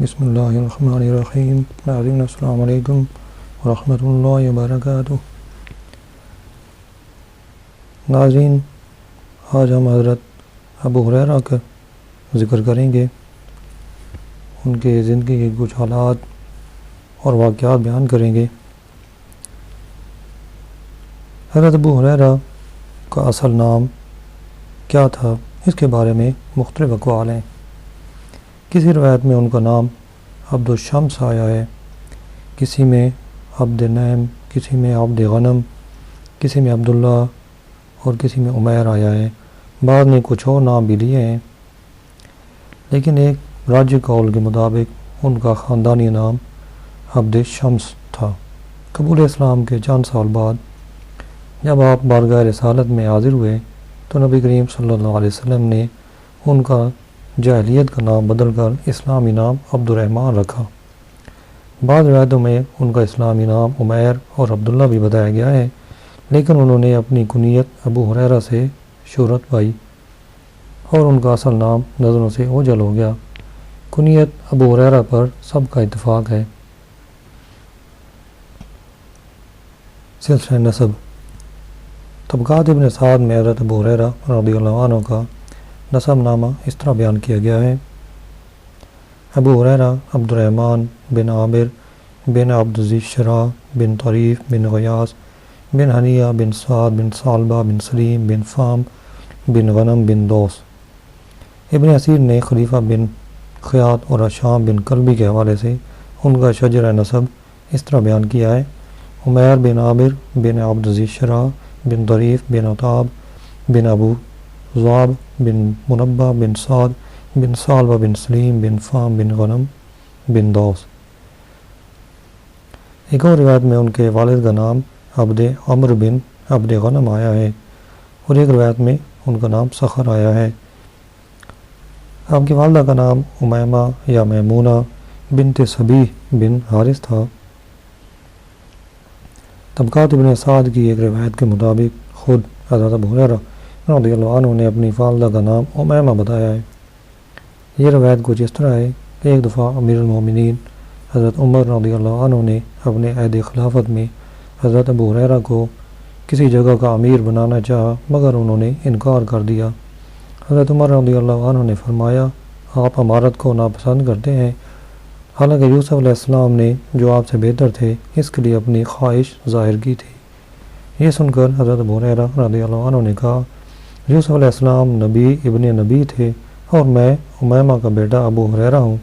بسم اللہ الرحمن الرحیم. ناظرین السلام علیکم ورحمۃ اللہ وبرکاتہ. ناظرین، آج ہم حضرت ابو ہریرہ کا ذکر کریں گے. ان کے زندگی کے کچھ حالات اور واقعات بیان کریں گے. حضرت ابو ہریرہ کا اصل نام کیا تھا، اس کے بارے میں مختلف اقوال ہیں. کسی روایت میں ان کا نام عبد الشمس آیا ہے، کسی میں عبد نعیم، کسی میں عبد غنم، کسی میں عبداللہ اور کسی میں عمیر آیا ہے. بعد میں کچھ اور نام بھی لیے ہیں، لیکن ایک راجح قول کے مطابق ان کا خاندانی نام عبد شمس تھا. قبول اسلام کے چند سال بعد جب آپ بارگاہ رسالت میں حاضر ہوئے تو نبی کریم صلی اللہ علیہ وسلم نے ان کا جاہلیت کا نام بدل کر اسلامی نام عبد الرحمن رکھا. بعض روایتوں میں ان کا اسلامی نام عمیر اور عبداللہ بھی بتایا گیا ہے، لیکن انہوں نے اپنی کنیت ابو ہریرہ سے شہرت پائی اور ان کا اصل نام نظروں سے اوجھل ہو گیا. کنیت ابو ہریرہ پر سب کا اتفاق ہے. سلسلہ نسب. طبقات ابن سعد میں حضرت ابو ہریرہ رضی اللہ عنہ کا نسب نامہ اس طرح بیان کیا گیا ہے: ابو ہریرہ عبد الرحمن بن عامر بن عبد ذی الشرح بن طریف بن غیاث بن حنیہ بن سعد بن ثعلبہ بن سلیم بن فام بن غنم بن دوس. ابن اسیر نے خلیفہ بن خیاط اور شام بن کلبی کے حوالے سے ان کا شجرہ نسب اس طرح بیان کیا ہے: عمیر بن عامر بن عبد ذی الشرح بن طریف بن عطاب بن ابو ذؤاب بن منبہ بن سعد بن ثعلبہ بن سلیم بن فام بن غنم بن دوس. ایک اور روایت میں ان کے والد کا نام عبد عمر بن عبد غنم آیا ہے اور ایک روایت میں ان کا نام سخر آیا ہے. آپ کی والدہ کا نام امیمہ یا میمونہ بنت صبیح بن حارث تھا. طبقات ابن سعد کی ایک روایت کے مطابق خود حضرت ابو ہریرہ رضی اللہ عنہ نے اپنی والدہ کا نام امیمہ بتایا ہے. یہ روایت کچھ اس طرح ہے کہ ایک دفعہ امیر المومنین حضرت عمر رضی اللہ عنہ نے اپنے عہد خلافت میں حضرت ابو ہریرہ کو کسی جگہ کا امیر بنانا چاہا، مگر انہوں نے انکار کر دیا. حضرت عمر رضی اللہ عنہ نے فرمایا، آپ امارت کو ناپسند کرتے ہیں، حالانکہ یوسف علیہ السلام نے جو آپ سے بہتر تھے اس کے لیے اپنی خواہش ظاہر کی تھی. یہ سن کر حضرت ابو ہریرہ رضی اللہ عنہ نے کہا، یوسف علیہ السلام نبی ابن نبی تھے اور میں امیمہ کا بیٹا ابو ہریرہ ہوں.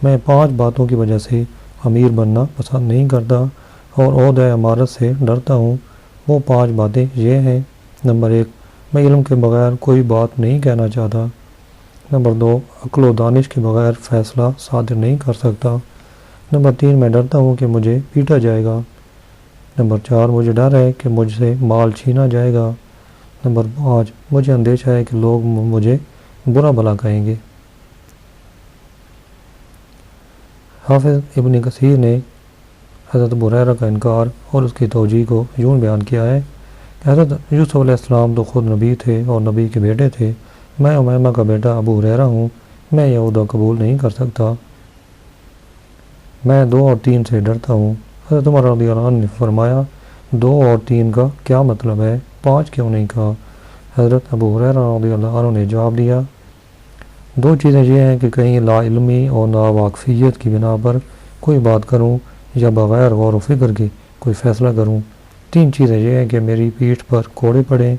میں 5 باتوں کی وجہ سے امیر بننا پسند نہیں کرتا اور عہدہ امارت سے ڈرتا ہوں. وہ 5 باتیں یہ ہیں: نمبر 1، میں علم کے بغیر کوئی بات نہیں کہنا چاہتا. نمبر 2، عقل و دانش کے بغیر فیصلہ صادر نہیں کر سکتا. نمبر 3، میں ڈرتا ہوں کہ مجھے پیٹا جائے گا. نمبر 4، مجھے ڈر ہے کہ مجھ سے مال چھینا جائے گا. نمبر 5، مجھے اندیشہ ہے کہ لوگ مجھے برا بھلا کہیں گے. حافظ ابن کثیر نے حضرت ابو ہریرہ کا انکار اور اس کی توجیہ کو یوں بیان کیا ہے کہ حضرت یوسف علیہ السلام تو خود نبی تھے اور نبی کے بیٹے تھے. میں امیمہ کا بیٹا ابو ہریرہ ہوں، میں یہ عہدہ قبول نہیں کر سکتا. میں 2 اور 3 سے ڈرتا ہوں. حضرت عمر رضی اللہ عنہ نے فرمایا، 2 اور 3 کا کیا مطلب ہے، 5 کیوں نہیں کہا؟ حضرت ابو ہریرہ رضی اللہ عنہ نے جواب دیا، 2 چیزیں یہ ہیں کہ کہیں لا علمی اور ناواقفیت کی بنا پر کوئی بات کروں یا بغیر غور و فکر کے کوئی فیصلہ کروں. 3 چیزیں یہ ہیں کہ میری پیٹھ پر کوڑے پڑیں،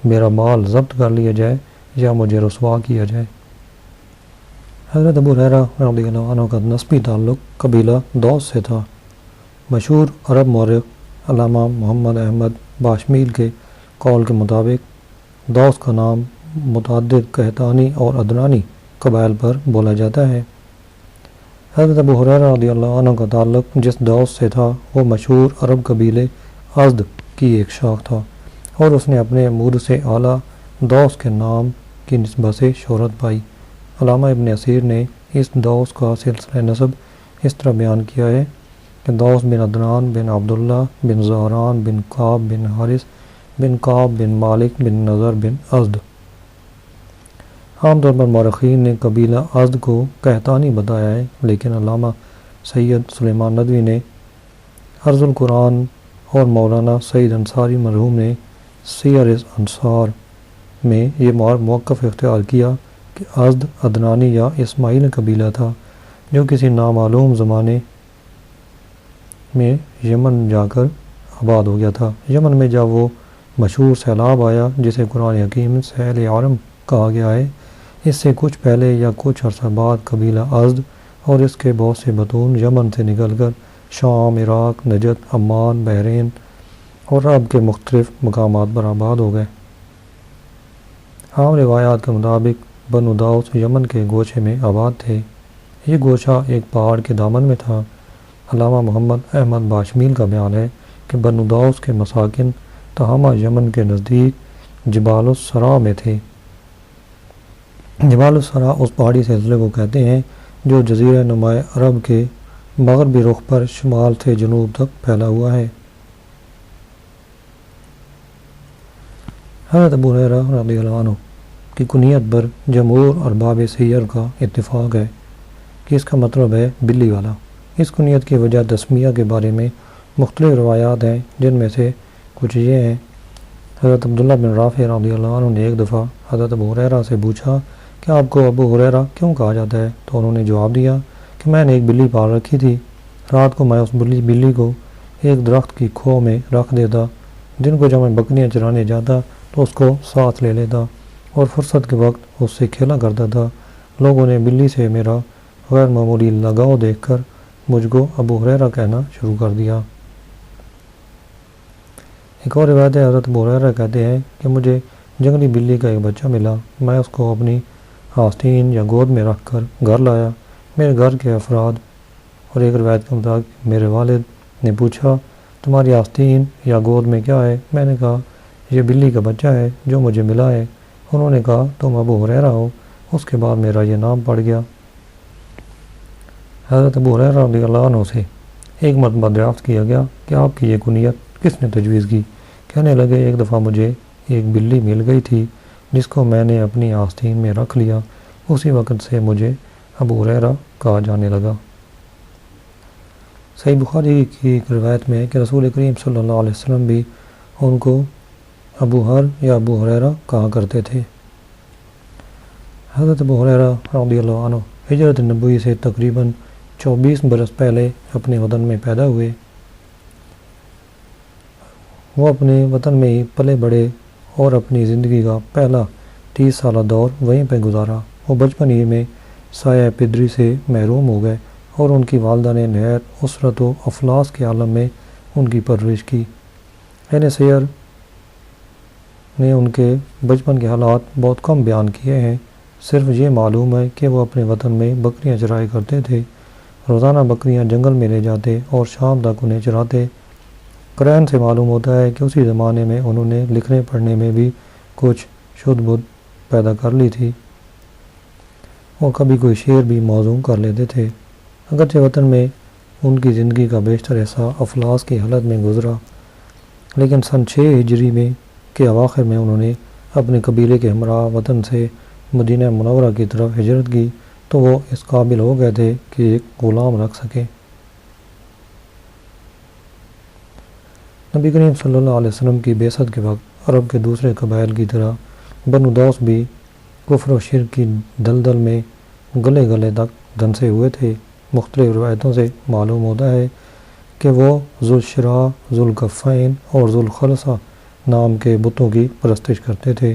میرا مال ضبط کر لیا جائے یا مجھے رسوا کیا جائے. حضرت ابو ہریرہ رضی اللہ عنہ کا نسبی تعلق قبیلہ دوس سے تھا. مشہور عرب مورخ علامہ محمد احمد باشمیل کے قول کے مطابق دوس کا نام متعدد قحطانی اور عدنانی قبائل پر بولا جاتا ہے. حضرت ابو ہریرہ رضی اللہ عنہ کا تعلق جس دوس سے تھا وہ مشہور عرب قبیلے ازد کی ایک شاخ تھا اور اس نے اپنے امور سے اعلیٰ دوس کے نام کی نسبت سے شہرت پائی. علامہ ابن اسیر نے اس دوس کا سلسلہ نسب اس طرح بیان کیا ہے کہ دوس بن عدنان بن عبداللہ بن زہران بن کعب بن حارث بن کعب بن مالک بن نضر بن ازد. عام طور پر مورخین نے قبیلہ ازد کو قحطانی بتایا ہے، لیکن علامہ سید سلیمان ندوی نے ارض القرآن اور مولانا سعید انصاری مرحوم نے سیر انصار میں یہ موقف اختیار کیا کہ ازد عدنانی یا اسماعیل قبیلہ تھا جو کسی نامعلوم زمانے میں یمن جا کر آباد ہو گیا تھا۔ یمن میں جب وہ مشہور سیلاب آیا جسے قرآن حکیم میں سیل عرم کہا گیا ہے، اس سے کچھ پہلے یا کچھ عرصہ بعد قبیلہ ازد اور اس کے بہت سے بطون یمن سے نکل کر شام، عراق، نجد، عمان، بحرین اور عرب کے مختلف مقامات پر آباد ہو گئے۔ عام روایات کے مطابق بنو داؤس یمن کے گوشے میں آباد تھے۔ یہ گوشہ ایک پہاڑ کے دامن میں تھا۔ علامہ محمد احمد باشمیل کا بیان ہے کہ بنو داؤس کے مساکن تہامہ یمن کے نزدیک جبال السرا میں تھے۔ جبال السرا اس پہاڑی سلسلے کو کہتے ہیں جو جزیرہ نماء عرب کے مغربی رخ پر شمال سے جنوب تک پھیلا ہوا ہے۔ حضرت ابو ہریرہ رضی اللہ عنہ کی کنیت پر جمہور ارباب سیر کا اتفاق ہے کہ اس کا مطلب ہے بلی والا۔ اس کنیت کی وجہ تسمیہ کے بارے میں مختلف روایات ہیں، جن میں سے کچھ یہ ہیں۔ حضرت عبداللہ بن رافع رضی اللہ عنہ نے ایک دفعہ حضرت ابو ہریرہ سے پوچھا کہ آپ کو ابو ہریرہ کیوں کہا جاتا ہے؟ تو انہوں نے جواب دیا کہ میں نے ایک بلی پال رکھی تھی، رات کو میں اس بلی کو ایک درخت کی کھو میں رکھ دیتا، دن کو جب میں بکریاں چرانے جاتا تو اس کو ساتھ لے لیتا اور فرصت کے وقت اس سے کھیلا کرتا تھا۔ لوگوں نے بلی سے میرا غیر معمولی لگاؤ دیکھ کر مجھ کو ابو ہریرہ کہنا شروع کر دیا۔ ایک اور روایت ہے، حضرت ابو ہریرہ کہتے ہیں کہ مجھے جنگلی بلی کا ایک بچہ ملا، میں اس کو اپنی آستین یا گود میں رکھ کر گھر لایا۔ میرے گھر کے افراد اور ایک روایت کے مطابق میرے والد نے پوچھا تمہاری آستین یا گود میں کیا ہے؟ میں نے کہا یہ بلی کا بچہ ہے جو مجھے ملا ہے۔ انہوں نے کہا تم ابو ہریرہ ہو۔ اس کے بعد میرا یہ نام پڑ گیا۔ حضرت ابو ہریرہ رضی اللہ عنہ سے ایک مرتبہ دریافت کیا گیا کہ آپ کی یہ کنیت کس نے تجویز کی؟ کہنے لگے ایک دفعہ مجھے ایک بلی مل گئی تھی جس کو میں نے اپنی آستین میں رکھ لیا، اسی وقت سے مجھے ابو ہریرہ کہا جانے لگا۔ صحیح بخاری کی ایک روایت میں ہے کہ رسول کریم صلی اللہ علیہ وسلم بھی ان کو ابو ہر یا ابو ہریرہ کہا کرتے تھے۔ حضرت ابو ہریرہ رضی اللہ عنہ ہجرت نبوی سے تقریباً 24 برس پہلے اپنے وطن میں پیدا ہوئے۔ وہ اپنے وطن میں ہی پلے بڑھے اور اپنی زندگی کا پہلا 30 سالہ دور وہیں پہ گزارا۔ وہ بچپن ہی میں سایہ پدری سے محروم ہو گئے اور ان کی والدہ نے نہایت اسرت و افلاس کے عالم میں ان کی پرورش کی۔ اہل سیر نے ان کے بچپن کے حالات بہت کم بیان کیے ہیں، صرف یہ معلوم ہے کہ وہ اپنے وطن میں بکریاں چرایا کرتے تھے، روزانہ بکریاں جنگل میں لے جاتے اور شام تک انہیں چراتے۔ قرآن سے معلوم ہوتا ہے کہ اسی زمانے میں انہوں نے لکھنے پڑھنے میں بھی کچھ شدھ بدھ پیدا کر لی تھی اور کبھی کوئی شعر بھی موزوں کر لیتے تھے۔ اگرچہ وطن میں ان کی زندگی کا بیشتر حصہ افلاس کی حالت میں گزرا، لیکن سن 6 ہجری میں کے اواخر میں انہوں نے اپنے قبیلے کے ہمراہ وطن سے مدینہ منورہ کی طرف ہجرت کی تو وہ اس قابل ہو گئے تھے کہ ایک غلام رکھ سکیں۔ نبی کریم صلی اللہ علیہ وسلم کی بعثت کے وقت عرب کے دوسرے قبائل کی طرح بنو دوس بھی کفر و شرک کی دلدل میں گلے گلے تک دھنسے ہوئے تھے۔ مختلف روایتوں سے معلوم ہوتا ہے کہ وہ ذوالشراء، ذوالکفین اور ذوالخلصہ نام کے بتوں کی پرستش کرتے تھے،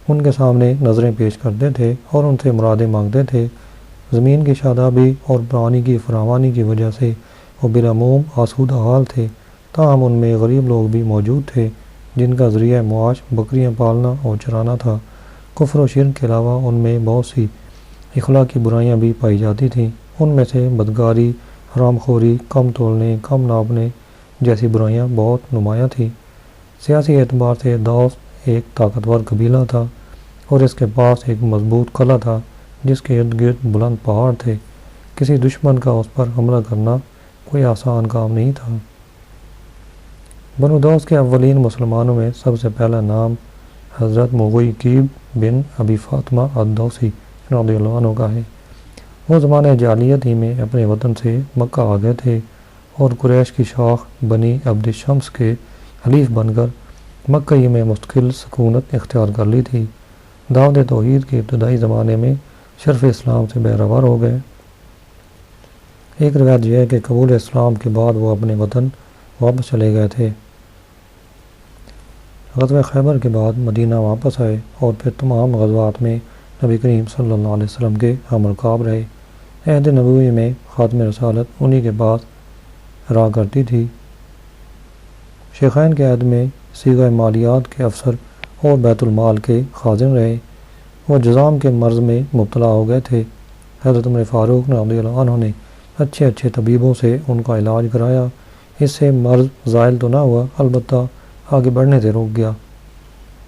ان کے سامنے نظریں پیش کرتے تھے اور ان سے مرادیں مانگتے تھے۔ زمین کی شادابی اور پانی کی فراوانی کی وجہ سے وہ بالعموم آسودہ حال تھے، تاہم ان میں غریب لوگ بھی موجود تھے جن کا ذریعہ معاش بکریاں پالنا اور چرانا تھا۔ کفر و شرک کے علاوہ ان میں بہت سی اخلاقی برائیاں بھی پائی جاتی تھیں، ان میں سے بدکاری، حرام خوری، کم تولنے، کم ناپنے جیسی برائیاں بہت نمایاں تھیں۔ سیاسی اعتبار سے دوس ایک طاقتور قبیلہ تھا اور اس کے پاس ایک مضبوط قلعہ تھا جس کے ارد گرد بلند پہاڑ تھے۔ کسی دشمن کا اس پر حملہ کرنا کوئی آسان کام نہیں تھا۔ بنو دوس کے اولین مسلمانوں میں سب سے پہلا نام حضرت مغیقیب بن ابی فاطمہ الدوسی رضی اللہ عنہ کا ہے۔ وہ زمانے جاہلیت ہی میں اپنے وطن سے مکہ آ گئے تھے اور قریش کی شاخ بنی عبد شمس کے حلیف بن کر مکہ ہی میں مستقل سکونت اختیار کر لی تھی۔ دعوت توحید کے ابتدائی زمانے میں شرف اسلام سے بہرور ہو گئے۔ ایک روایت یہ ہے کہ قبول اسلام کے بعد وہ اپنے وطن واپس چلے گئے تھے۔ غزوہ خیبر کے بعد مدینہ واپس آئے اور پھر تمام غزوات میں نبی کریم صلی اللہ علیہ وسلم کے ہم رکاب رہے۔ عہد نبوی میں خاتم رسالت انہی کے بعد رہا کرتی تھی۔ شیخین کے عہد میں صیغہ مالیات کے افسر اور بیت المال کے خازن رہے۔ وہ جذام کے مرض میں مبتلا ہو گئے تھے۔ حضرت عمر فاروق رضی اللہ عنہ نے اچھے طبیبوں سے ان کا علاج کرایا۔ اس سے مرض زائل تو نہ ہوا، البتہ آگے بڑھنے سے رک گیا۔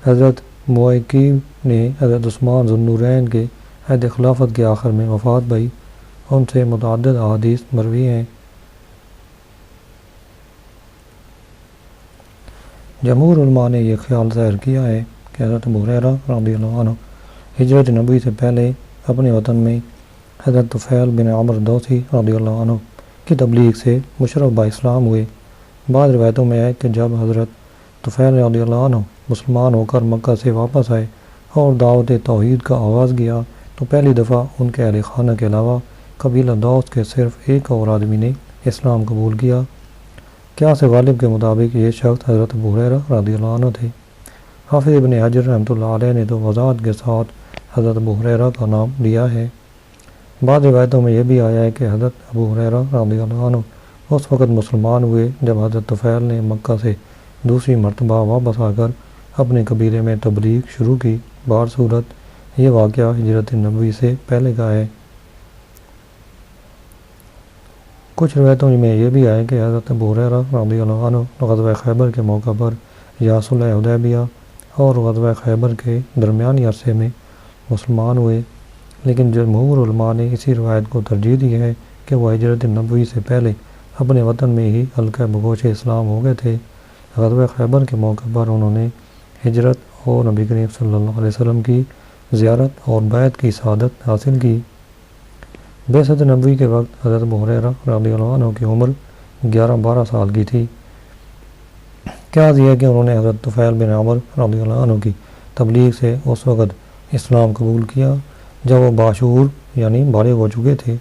حضرت مغیقیب نے حضرت عثمان ذو النورین کے عہد خلافت کے آخر میں وفات پائی۔ ان سے متعدد احادیث مروی ہیں۔ جمہور علماء نے یہ خیال ظاہر کیا ہے کہ حضرت ابو ہریرہ رضی اللہ عنہ ہجرت نبوی سے پہلے اپنے وطن میں حضرت طفیل بن عمرو دوسی رضی اللہ عنہ کی تبلیغ سے مشرف با اسلام ہوئے۔ بعض روایتوں میں ہے کہ جب حضرت طفیل رضی اللہ عنہ مسلمان ہو کر مکہ سے واپس آئے اور دعوت توحید کا آغاز کیا تو پہلی دفعہ ان کے اہل خانہ کے علاوہ قبیلہ دوس کے صرف ایک اور آدمی نے اسلام قبول کیا۔ قیاس غالب کے مطابق یہ شخص حضرت ابو ہریرہ رضی اللہ عنہ تھے۔ حافظ ابن حجر رحمۃ اللہ علیہ نے تو وضاحت کے ساتھ حضرت ابو ہریرہ کا نام لیا ہے۔ بعض روایتوں میں یہ بھی آیا ہے کہ حضرت ابو ہریرہ رضی اللہ عنہ اس وقت مسلمان ہوئے جب حضرت طفیل نے مکہ سے دوسری مرتبہ واپس آ کر اپنے قبیلے میں تبلیغ شروع کی۔ بہر صورت یہ واقعہ ہجرت نبوی سے پہلے کا ہے۔ کچھ روایتوں میں یہ بھی آیا کہ حضرت ابو ہریرہ رضی اللہ عنہ غزوہ خیبر کے موقع پر یا صلح حدیبیہ اور غزوہ خیبر کے درمیانی عرصے میں مسلمان ہوئے، لیکن جمہور علماء نے اسی روایت کو ترجیح دی ہے کہ وہ ہجرت نبوی سے پہلے اپنے وطن میں ہی حلقہ بگوش اسلام ہو گئے تھے۔ غزوہ خیبر کے موقع پر انہوں نے ہجرت اور نبی کریم صلی اللہ علیہ وسلم کی زیارت اور بیعت کی سعادت حاصل کی۔ بعثت نبوی کے وقت حضرت ابو ہریرہ رضی اللہ عنہ کی عمر 11-12 سال کی تھی۔ کیا یہ کہ انہوں نے حضرت طفیل بن عمرو رضی اللہ عنہ کی تبلیغ سے اس وقت اسلام قبول کیا جب وہ باشعور یعنی بالغ ہو چکے تھے۔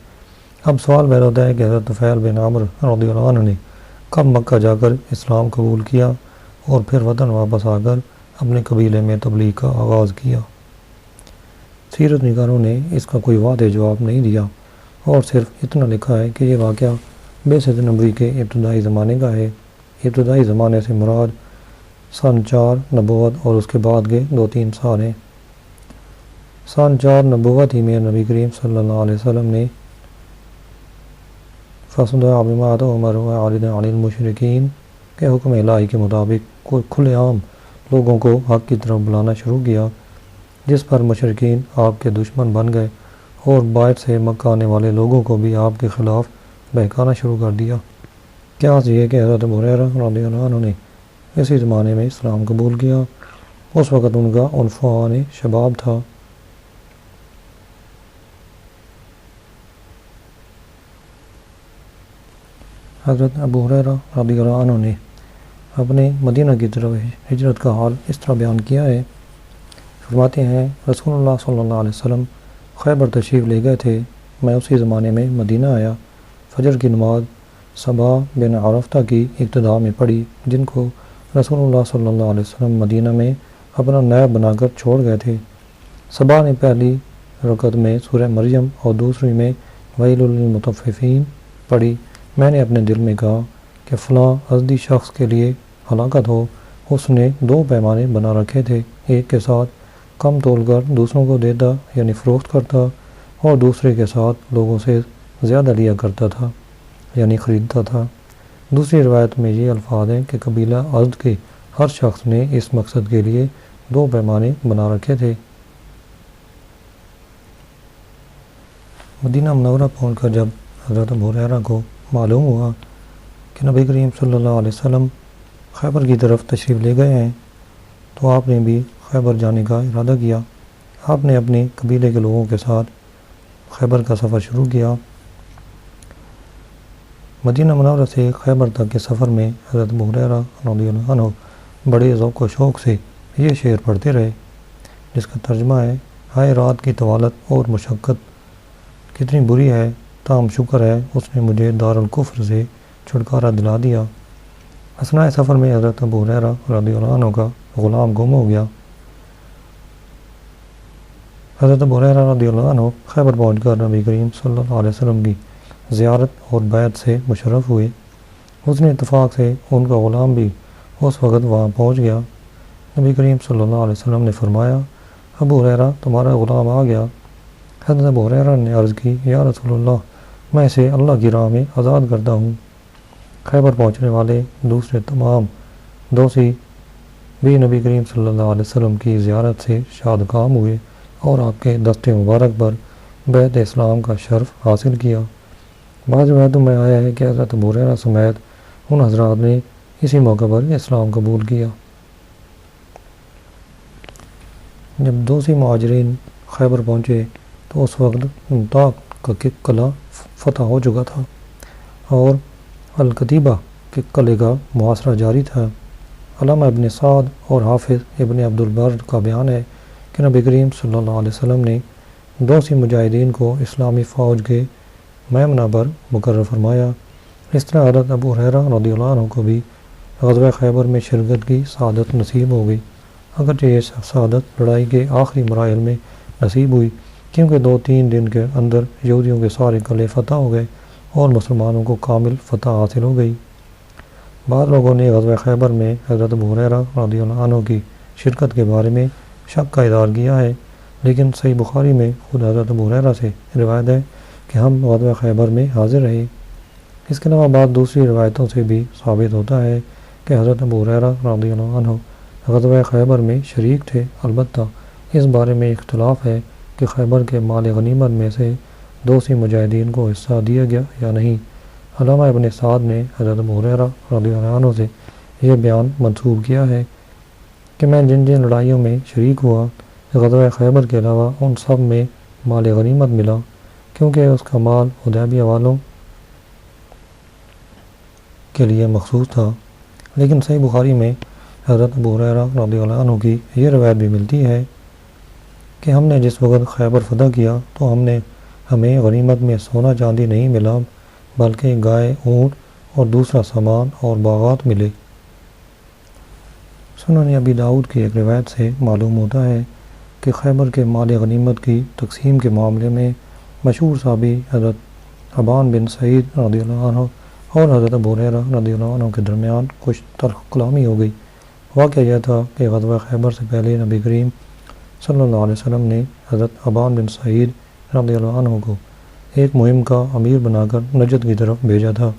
اب سوال پیدا ہوتا ہے کہ حضرت طفیل بن عمرو رضی اللہ عنہ نے کب مکہ جا کر اسلام قبول کیا اور پھر وطن واپس آ کر اپنے قبیلے میں تبلیغ کا آغاز کیا؟ سیرت نگاروں نے اس کا کوئی واضح جواب نہیں دیا اور صرف اتنا لکھا ہے کہ یہ واقعہ بعثت نبوی کے ابتدائی زمانے کا ہے۔ ابتدائی زمانے سے مراد سن 4 نبوت اور اس کے بعد کے 2-3 سال ہیں۔ سن 4 نبوت ہی میں نبی کریم صلی اللہ علیہ وسلم نے فَاصْدَعْ بِمَا تُؤْمَرُ وَأَعْرِضْ عَنِ الْمُشْرِكِينَ کے حکم الہی کے مطابق کھلے عام لوگوں کو حق کی طرف بلانا شروع کیا، جس پر مشرکین آپ کے دشمن بن گئے اور باہر سے مکہ آنے والے لوگوں کو بھی آپ کے خلاف بہکانا شروع کر دیا۔ کیا یہ کہ حضرت ابو ہریرہ رضی اللہ عنہ نے اسی زمانے میں اسلام قبول کیا۔ اس وقت ان کا عنفوان شباب تھا۔ حضرت ابو ہریرہ رضی اللہ عنہ نے اپنے مدینہ کی طرف ہجرت کا حال اس طرح بیان کیا ہے۔ فرماتے ہیں رسول اللہ صلی اللہ علیہ وسلم خیبر تشریف لے گئے تھے، میں اسی زمانے میں مدینہ آیا۔ فجر کی نماز صبا بن عرفتہ کی ابتدا میں پڑھی، جن کو رسول اللہ صلی اللہ علیہ وسلم مدینہ میں اپنا نائب بنا کر چھوڑ گئے تھے۔ صبا نے پہلی رکعت میں سورہ مریم اور دوسری میں ویل للمطففین پڑھی۔ میں نے اپنے دل میں کہا کہ فلاں ازدی شخص کے لیے ہلاکت ہو۔ اس نے 2 پیمانے بنا رکھے تھے، ایک کے ساتھ کم تول کر دوسروں کو دیتا یعنی فروخت کرتا، اور دوسرے کے ساتھ لوگوں سے زیادہ لیا کرتا تھا یعنی خریدتا تھا۔ دوسری روایت میں یہ الفاظ ہیں کہ قبیلہ ازد کے ہر شخص نے اس مقصد کے لیے 2 پیمانے بنا رکھے تھے۔ مدینہ منورہ پہنچ کر جب حضرت ابو ہریرہ کو معلوم ہوا کہ نبی کریم صلی اللہ علیہ وسلم خیبر کی طرف تشریف لے گئے ہیں تو آپ نے بھی خیبر جانے کا ارادہ کیا۔ آپ نے اپنے قبیلے کے لوگوں کے ساتھ خیبر کا سفر شروع کیا۔ مدینہ منورہ سے خیبر تک کے سفر میں حضرت ابو ہریرہ رضی اللہ عنہ بڑے ذوق و شوق سے یہ شعر پڑھتے رہے، جس کا ترجمہ ہے: ہائے رات کی طوالت اور مشقت کتنی بری ہے، تاہم شکر ہے اس نے مجھے دارالکفر سے چھٹکارا دلا دیا۔ اثناء سفر میں حضرت ابو ہریرہ رضی اللہ عنہ کا غلام گم ہو گیا۔ حضرت ابو ہریرہ رضی اللہ عنہ خیبر پہنچ کر نبی کریم صلی اللہ علیہ وسلم کی زیارت اور بیعت سے مشرف ہوئے۔ حسن اتفاق سے ان کا غلام بھی اس وقت وہاں پہنچ گیا۔ نبی کریم صلی اللہ علیہ وسلم نے فرمایا: ابو ہریرہ تمہارا غلام آ گیا۔ حضرت ابو ہریرہ نے عرض کی: یا رسول اللہ، میں اسے اللہ کی راہ میں آزاد کرتا ہوں۔ خیبر پہنچنے والے دوسرے تمام دوسی بھی نبی کریم صلی اللہ علیہ وسلم کی زیارت سے شادکام ہوئے اور آپ کے دست مبارک پر بیعت اسلام کا شرف حاصل کیا۔ بعض روایتوں میں آیا ہے کہ حضرت ابو ہریرہ سمیت ان حضرات نے اسی موقع پر اسلام قبول کیا۔ جب دوسی مہاجرین خیبر پہنچے تو اس وقت طاق کا قلعہ فتح ہو چکا تھا اور الکتیبہ کے قلعے کا محاصرہ جاری تھا۔ علامہ ابن سعد اور حافظ ابن عبد البر کا بیان ہے کہ نبی کریم صلی اللہ علیہ وسلم نے دوسی مجاہدین کو اسلامی فوج کے میمنہ پر مقرر فرمایا۔ اس طرح حضرت ابو ہریرہ رضی اللہ عنہ کو بھی غزوہ خیبر میں شرکت کی سعادت نصیب ہو گئی، اگرچہ یہ سعادت لڑائی کے آخری مراحل میں نصیب ہوئی، کیونکہ 2-3 دن کے اندر یہودیوں کے سارے قلعے فتح ہو گئے اور مسلمانوں کو کامل فتح حاصل ہو گئی۔ بعض لوگوں نے غزوہ خیبر میں حضرت ابو ہریرہ رضی اللہ عنہ کی شرکت کے بارے میں شک کا اظہار کیا ہے، لیکن صحیح بخاری میں خود حضرت ابو ہریرہ سے روایت ہے کہ ہم غزوہ خیبر میں حاضر رہے۔ اس کے علاوہ بعض دوسری روایتوں سے بھی ثابت ہوتا ہے کہ حضرت ابو ہریرہ رضی اللہ عنہ غزوہ خیبر میں شریک تھے۔ البتہ اس بارے میں اختلاف ہے کہ خیبر کے مال غنیمت میں سے دوسی مجاہدین کو حصہ دیا گیا یا نہیں۔ علامہ ابن سعد نے حضرت ابو ہریرہ رضی اللہ عنہ سے یہ بیان منسوب کیا ہے کہ میں جن جن لڑائیوں میں شریک ہوا، غزوہ خیبر کے علاوہ ان سب میں مال غنیمت ملا، کیونکہ اس کا مال حدیبیہ والوں کے لیے مخصوص تھا۔ لیکن صحیح بخاری میں حضرت ابو ہریرہ رضی اللہ عنہ کی یہ روایت بھی ملتی ہے کہ ہم نے جس وقت خیبر فتح کیا تو ہمیں غنیمت میں سونا چاندی نہیں ملا، بلکہ گائے، اونٹ اور دوسرا سامان اور باغات ملے۔ سنن ابی داؤد کی ایک روایت سے معلوم ہوتا ہے کہ خیبر کے مال غنیمت کی تقسیم کے معاملے میں مشہور صحابی حضرت ابان بن سعید رضی اللہ عنہ اور حضرت ابو ہریرہ رضی اللہ عنہ کے درمیان کچھ تلخ کلامی ہو گئی۔ واقعہ یہ تھا کہ غزوہ خیبر سے پہلے نبی کریم صلی اللہ علیہ وسلم نے حضرت ابان بن سعید رضی اللہ عنہ کو ایک مہم کا امیر بنا کر نجد کی طرف بھیجا تھا۔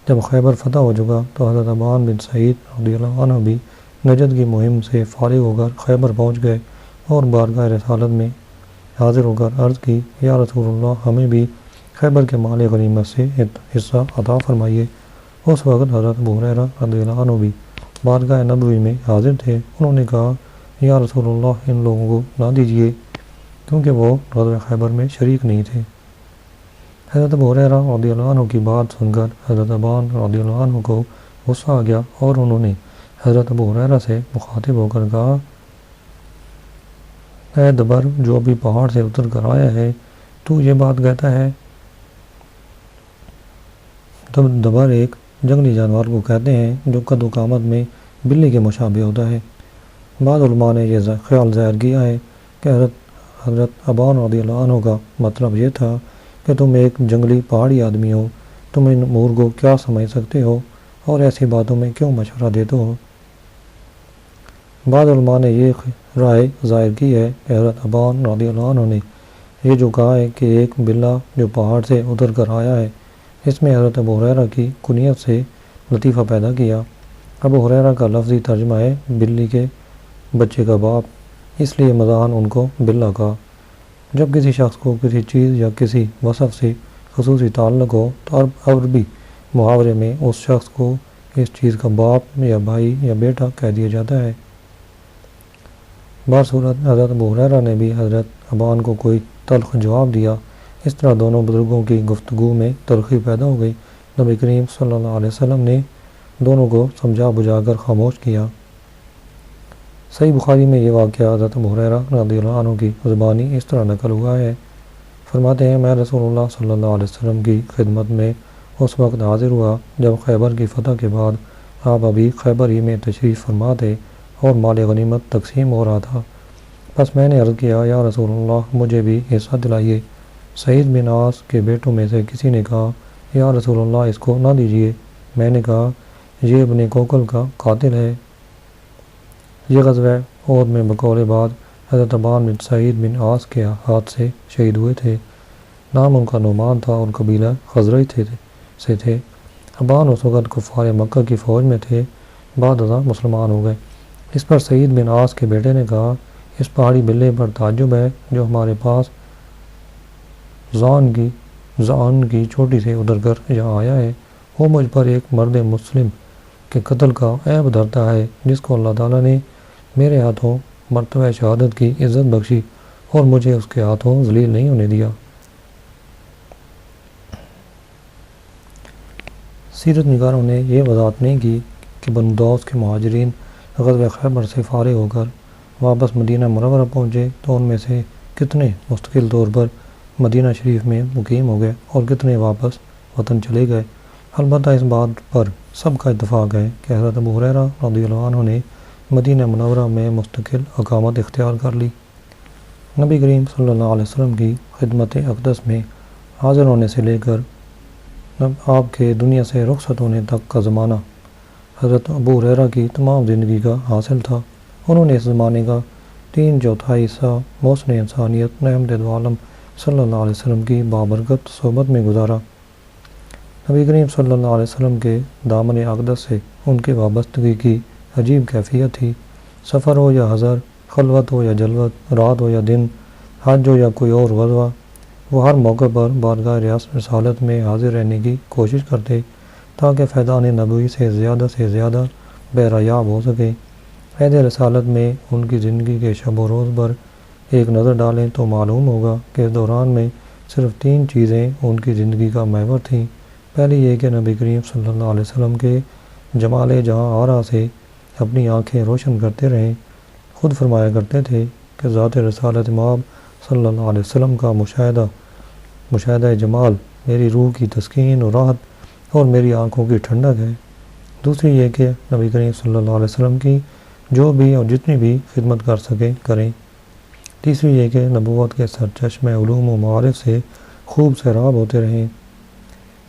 جب خیبر فتح ہو چکا تو حضرت ابان بن سعید رضی اللہ عنہ بھی نجد کی مہم سے فارغ ہو کر خیبر پہنچ گئے اور بارگاہ رسالت میں حاضر ہو کر عرض کی: یا رسول اللہ، ہمیں بھی خیبر کے مال غنیمت سے حصہ عطا فرمائیے۔ اس وقت حضرت ابو ہریرہ رضی اللہ عنہ بھی بارگاہ نبوی میں حاضر تھے۔ انہوں نے کہا: یا رسول اللہ، ان لوگوں کو نہ دیجیے، کیونکہ وہ غزوہ خیبر میں شریک نہیں تھے۔ حضرت ابو ہریرہ رضی اللہ عنہ کی بات سن کر حضرت ابان رضی اللہ عنہ کو غصہ آ گیا اور انہوں نے حضرت ابو ہریرہ سے مخاطب ہو کر کہا: اے دبر، جو ابھی پہاڑ سے اتر کر آیا ہے، تو یہ بات کہتا ہے؟ دبر ایک جنگلی جانور کو کہتے ہیں جو قد و قامت میں بلی کے مشابہ ہوتا ہے۔ بعض علماء نے یہ خیال ظاہر کیا ہے کہ حضرت ابان رضی اللہ عنہ کا مطلب یہ تھا کہ تم ایک جنگلی پہاڑی آدمی ہو، تم ان امور کو کیا سمجھ سکتے ہو اور ایسی باتوں میں کیوں مشورہ دیتے ہو۔ بعض علماء نے یہ رائے ظاہر کی ہے کہ حضرت ابان رضی اللہ عنہ نے یہ جو کہا ہے کہ ایک بلہ جو پہاڑ سے اتر کر آیا ہے، اس میں حضرت ابو ہریرہ کی کنیت سے لطیفہ پیدا کیا۔ ابو ہریرہ کا لفظی ترجمہ ہے بلی کے بچے کا باپ، اس لیے مزاحاً ان کو بلہ کہا۔ جب کسی شخص کو کسی چیز یا کسی وصف سے خصوصی تعلق ہو تو عربی محاورے میں اس شخص کو اس چیز کا باپ یا بھائی یا بیٹا کہہ دیا جاتا ہے۔ بصورت حضرت ابو ہریرہ نے بھی حضرت ابان کو کوئی تلخ جواب دیا۔ اس طرح دونوں بزرگوں کی گفتگو میں تلخی پیدا ہو گئی۔ نبی کریم صلی اللہ علیہ وسلم نے دونوں کو سمجھا بجھا کر خاموش کیا۔ صحیح بخاری میں یہ واقعہ حضرت ابو ہریرہ رضی اللہ عنہ کی زبانی اس طرح نقل ہوا ہے۔ فرماتے ہیں میں رسول اللہ صلی اللہ علیہ وسلم کی خدمت میں اس وقت حاضر ہوا جب خیبر کی فتح کے بعد آپ ابھی خیبر ہی میں تشریف فرما تھے اور مال غنیمت تقسیم ہو رہا تھا۔ بس میں نے عرض کیا یا رسول اللہ مجھے بھی حصہ دلائیے۔ سعید بن عاص کے بیٹوں میں سے کسی نے کہا یا رسول اللہ اس کو نہ دیجیے۔ میں نے کہا یہ ابن کوکل کا قاتل ہے۔ یہ غزوہ احد میں بقول بعد حضرت ابان بن سعید بن عاص کے ہاتھ سے شہید ہوئے تھے۔ نام ان کا نعمان تھا اور قبیلہ خزرج سے تھے۔ ابان اس وقت کفار مکہ کی فوج میں تھے، بعد ازاں مسلمان ہو گئے۔ اس پر سعید بن عاص کے بیٹے نے کہا اس پہاڑی بلے پر تعجب ہے جو ہمارے پاس زان کی چوٹی سے اتر کر یہاں آیا ہے، وہ مجھ پر ایک مرد مسلم کے قتل کا عیب دھرتا ہے جس کو اللہ تعالیٰ نے میرے ہاتھوں مرتبہ شہادت کی عزت بخشی اور مجھے اس کے ہاتھوں ذلیل نہیں ہونے دیا۔ سیرت نگاروں نے یہ وضاحت نہیں کی کہ بنو دوس کے مہاجرین غزوہ خیبر سے فارغ ہو کر واپس مدینہ منورہ پہنچے تو ان میں سے کتنے مستقل طور پر مدینہ شریف میں مقیم ہو گئے اور کتنے واپس وطن چلے گئے۔ البتہ اس بات پر سب کا اتفاق ہے کہ حضرت ابو ہریرہ رضی اللہ عنہ نے مدینہ منورہ میں مستقل اقامت اختیار کر لی۔ نبی کریم صلی اللہ علیہ وسلم کی خدمت اقدس میں حاضر ہونے سے لے کر آپ کے دنیا سے رخصت ہونے تک کا زمانہ حضرت ابو ہریرہ کی تمام زندگی کا حاصل تھا۔ انہوں نے اس زمانے کا 3/4 حصہ محسن انسانیت رحمت دو عالم صلی اللہ علیہ وسلم کی بابرکت صحبت میں گزارا۔ نبی کریم صلی اللہ علیہ وسلم کے دامن اقدس سے ان کے وابستگی کی عجیب کیفیت تھی۔ سفر ہو یا حضر، خلوت ہو یا جلوت، رات ہو یا دن، حج ہو یا کوئی اور غزوہ، وہ ہر موقع پر بارگاہ رسالت میں حاضر رہنے کی کوشش کرتے تاکہ فیضان نبوی سے زیادہ بہریاب ہو سکے۔ عہد رسالت میں ان کی زندگی کے شب و روز پر ایک نظر ڈالیں تو معلوم ہوگا کہ اس دوران میں صرف 3 چیزیں ان کی زندگی کا محور تھیں۔ پہلی یہ کہ نبی کریم صلی اللہ علیہ وسلم کے جمال جہاں آرا سے اپنی آنکھیں روشن کرتے رہیں۔ خود فرمایا کرتے تھے کہ ذات رسالت مآب صلی اللہ علیہ وسلم کا مشاہدہ جمال میری روح کی تسکین و راحت اور میری آنکھوں کی ٹھنڈک ہے۔ دوسری یہ کہ نبی کریم صلی اللہ علیہ وسلم کی جو بھی اور جتنی بھی خدمت کر سکیں کریں۔ تیسری یہ کہ نبوت کے سرچشمہ علوم و معارف سے خوب سیراب ہوتے رہیں۔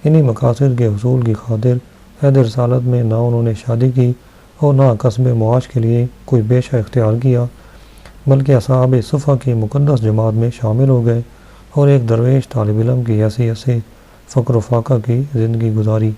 انہی مقاصد کے حصول کی خاطر عہد رسالت میں نہ انہوں نے شادی کی اور نہ کسب معاش کے لیے کوئی پیشہ اختیار کیا، بلکہ اصحاب صفہ کی مقدس جماعت میں شامل ہو گئے اور ایک درویش طالب علم کی حیثیت سے فقر و فاقہ کی زندگی گزاری۔